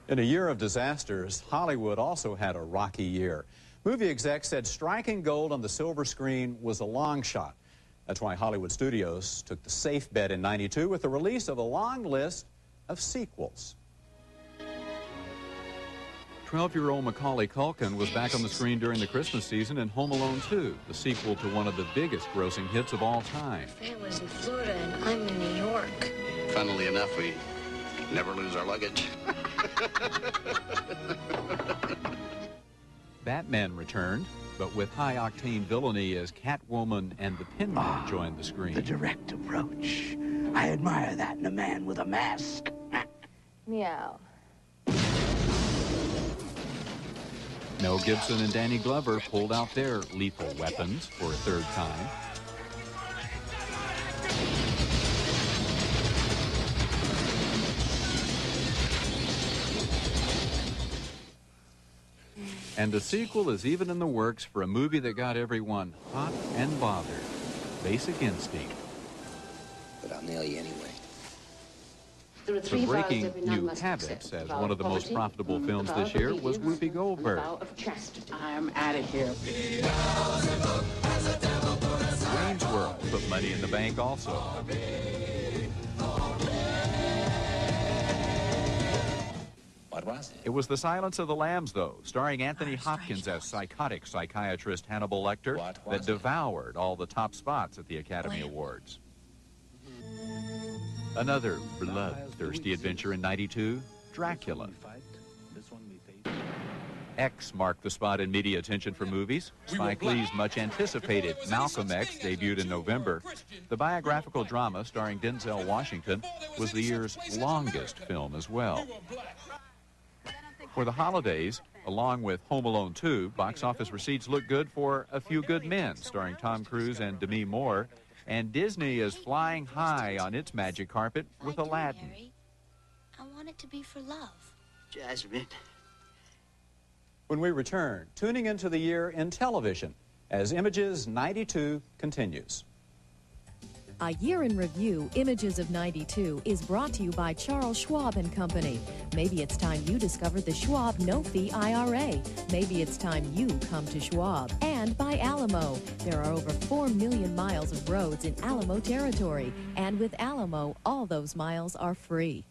In a year of disasters, Hollywood also had a rocky year. Movie execs said striking gold on the silver screen was a long shot. That's why Hollywood Studios took the safe bet in '92 with the release of a long list of sequels. 12-year-old Macaulay Culkin was back on the screen during the Christmas season in Home Alone 2, the sequel to one of the biggest grossing hits of all time. Family's in Florida and I'm in New York. Funnily enough, we never lose our luggage. Batman returned, but with high-octane villainy as Catwoman and the Penguin joined the screen. The direct approach. I admire that in a man with a mask. Meow. Mel Gibson and Danny Glover pulled out their lethal weapons for a third time. And a sequel is even in the works for a movie that got everyone hot and bothered, Basic Instinct. But I'll nail you anyway. There are The three vows breaking every man new must habits accept. as The vow one of the most poverty, profitable the films vow this of year was obedience, Whoopi Goldberg. The vow of chastity. I'm out of here. Wayne's World put money in the bank also. What was it? It was The Silence of the Lambs, though, starring Anthony Hopkins as psychotic psychiatrist Hannibal Lecter, What was that it? devoured all the top spots at the Academy Awards. Another bloodthirsty adventure in '92, Dracula. X marked the spot in media attention for movies. Spike Lee's much-anticipated Malcolm X debuted in November. The biographical drama starring Denzel Washington was the year's longest film as well. For the holidays, along with Home Alone 2, box office receipts look good for A Few Good Men, starring Tom Cruise and Demi Moore. And Disney is flying high on its magic carpet with Aladdin. Harry. I want it to be for love. Jasmine. When we return, tuning into the year in television as Images '92 continues. A Year in Review, Images of '92, is brought to you by Charles Schwab and Company. Maybe it's time you discovered the Schwab no-fee IRA. Maybe it's time you come to Schwab. And by Alamo. There are over 4 million miles of roads in Alamo territory. And with Alamo, all those miles are free.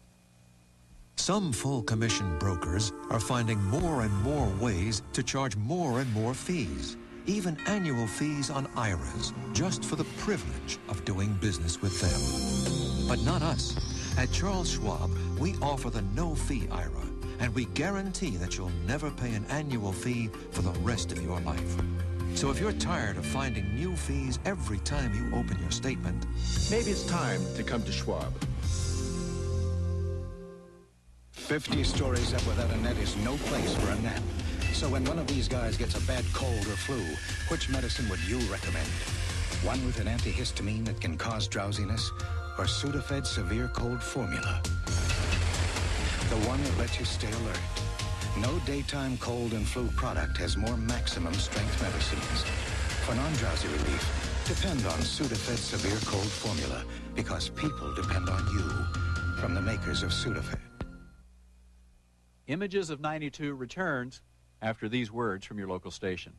Some full commission brokers are finding more and more ways to charge more and more fees. Even annual fees on IRAs, just for the privilege of doing business with them. But not us. At Charles Schwab, we offer the no-fee IRA, and we guarantee that you'll never pay an annual fee for the rest of your life. So if you're tired of finding new fees every time you open your statement, maybe it's time to come to Schwab. 50 stories up without a net is no place for a nap. So when one of these guys gets a bad cold or flu, which medicine would you recommend? One with an antihistamine that can cause drowsiness, or Sudafed Severe Cold Formula? The one that lets you stay alert. No daytime cold and flu product has more maximum strength medicines. For non-drowsy relief, depend on Sudafed Severe Cold Formula, because people depend on you. From the makers of Sudafed. Images of '92 returns after these words from your local station.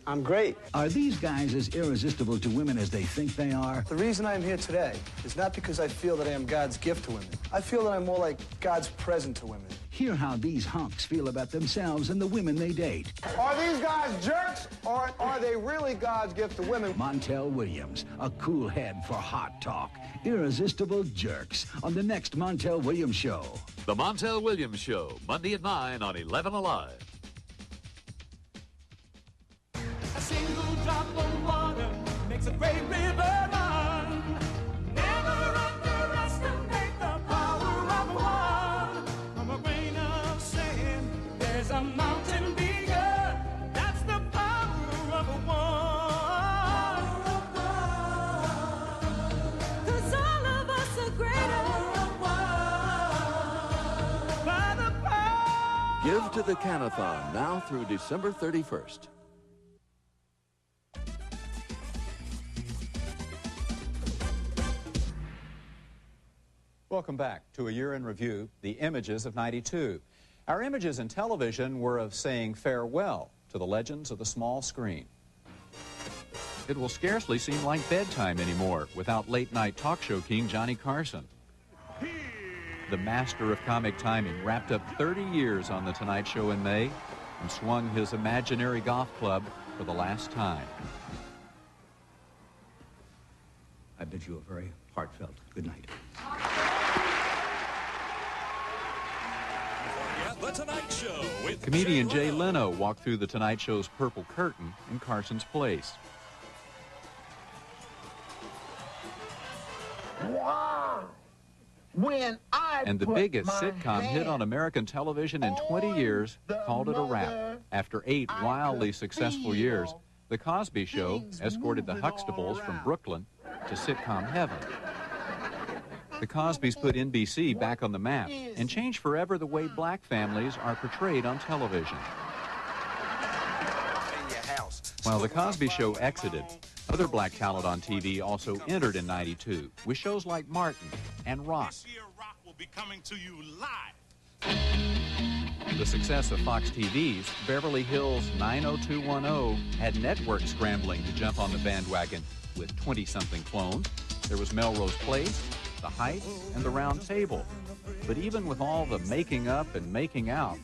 I'm great. Are these guys as irresistible to women as they think they are? The reason I'm here today is not because I feel that I am God's gift to women. I feel that I'm more like God's present to women. Hear how these hunks feel about themselves and the women they date. Are these guys jerks, or are they really God's gift to women? Montel Williams, a cool head for hot talk. Irresistible jerks on the next Montel Williams Show. The Montel Williams Show, Monday at 9 on 11 Alive. A single drop of water makes a great river run. Never underestimate the power of one. From a grain of sand, there's a mountain bigger. That's the power of one. 'Cause all of us are greater. By the power. Give to the Canathon now through December 31st. Welcome back to A Year in Review, the Images of '92. Our images in television were of saying farewell to the legends of the small screen. It will scarcely seem like bedtime anymore without late-night talk show king Johnny Carson. The master of comic timing wrapped up 30 years on The Tonight Show in May and swung his imaginary golf club for the last time. I bid you a very heartfelt good night. The Tonight Show with Comedian Jay Leno walked through The Tonight Show's purple curtain in Carson's place. And the biggest sitcom hit on American television in 20 years called it a wrap. After 8 wildly successful years, The Cosby Show escorted the Huxtables from Brooklyn to sitcom heaven. The Cosbys put NBC back on the map and changed forever the way black families are portrayed on television. While The Cosby Show exited, other black talent on TV also entered in '92 with shows like Martin and Rock. This year, Rock will be coming to you live. The success of Fox TV's Beverly Hills 90210 had networks scrambling to jump on the bandwagon with 20-something clones. There was Melrose Place, The Heights, and The Round Table. But even with all the making up and making out,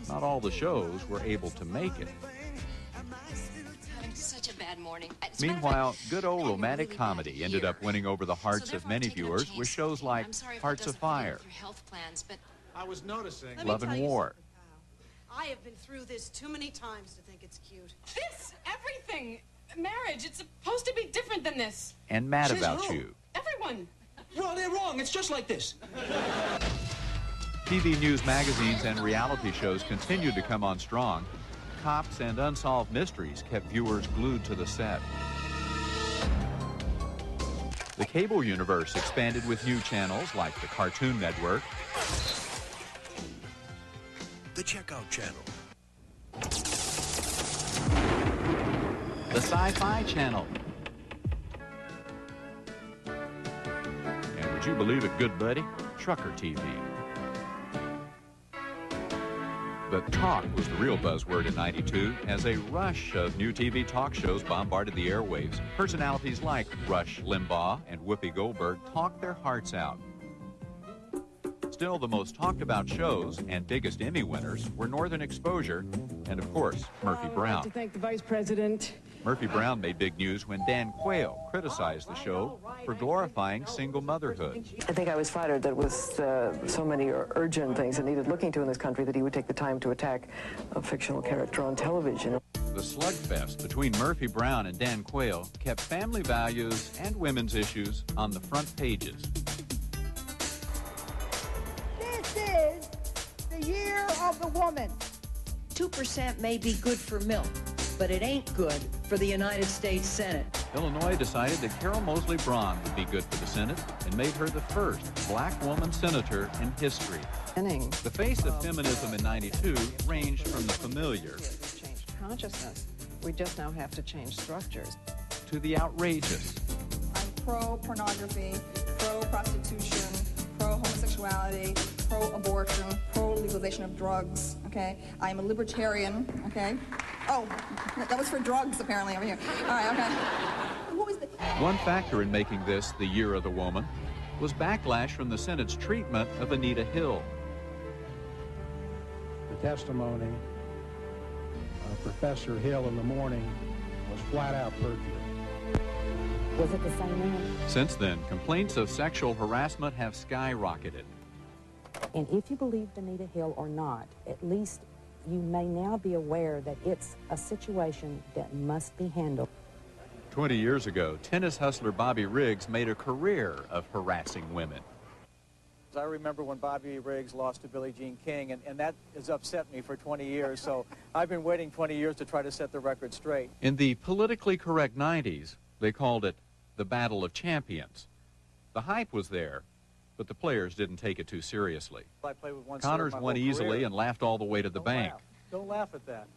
not all the shows were able to make it. Such a bad morning. Meanwhile, good old romantic comedy ended up winning over the hearts of many viewers with shows like Hearts of Fire, I was noticing. Love and War, I have been through this too many times to think it's cute. This, everything, marriage, it's supposed to be different than this. and Mad She's About who? You. Everyone. Well, they're wrong. It's just like this. TV news magazines and reality shows continued to come on strong. Cops and unsolved mysteries kept viewers glued to the set. The cable universe expanded with new channels like the Cartoon Network, The Checkout Channel, the Sci-Fi Channel, and would you believe it, good buddy, Trucker TV. But talk was the real buzzword in '92 as a rush of new TV talk shows bombarded the airwaves. Personalities like Rush Limbaugh and Whoopi Goldberg talked their hearts out. Still, the most talked about shows and biggest Emmy winners were Northern Exposure and, of course, Murphy I'd like Brown. to thank the Vice President. Murphy Brown made big news when Dan Quayle criticized the show for glorifying single motherhood. I think I was flattered that with so many urgent things that needed looking to in this country that he would take the time to attack a fictional character on television. The slugfest between Murphy Brown and Dan Quayle kept family values and women's issues on the front pages. This is the year of the woman. 2% may be good for milk, but it ain't good for the United States Senate. Illinois decided that Carol Moseley Braun would be good for the Senate and made her the first black woman senator in history. The face of feminism in '92 ranged from the familiar Changed consciousness. We just now have to change structures. to the outrageous. I'm pro-pornography, pro-prostitution, pro-homosexuality, pro-abortion, pro-legalization of drugs, okay? I'm a libertarian, okay? Oh, that was for drugs, apparently, over here. All right, okay. What was the... One factor in making this the year of the woman was backlash from the Senate's treatment of Anita Hill. The testimony of Professor Hill in the morning was flat-out perjury. Was it the same man? Since then, complaints of sexual harassment have skyrocketed. And if you believe Anita Hill or not, at least you may now be aware that it's a situation that must be handled. 20 years ago, tennis hustler Bobby Riggs made a career of harassing women. I remember when Bobby Riggs lost to Billie Jean King, and that has upset me for 20 years, so I've been waiting 20 years to try to set the record straight. In the politically correct '90s, they called it the Battle of Champions. The hype was there, but the players didn't take it too seriously. I played with one Connors serve my won whole easily career. and laughed all the way to the bank. Don't laugh at that.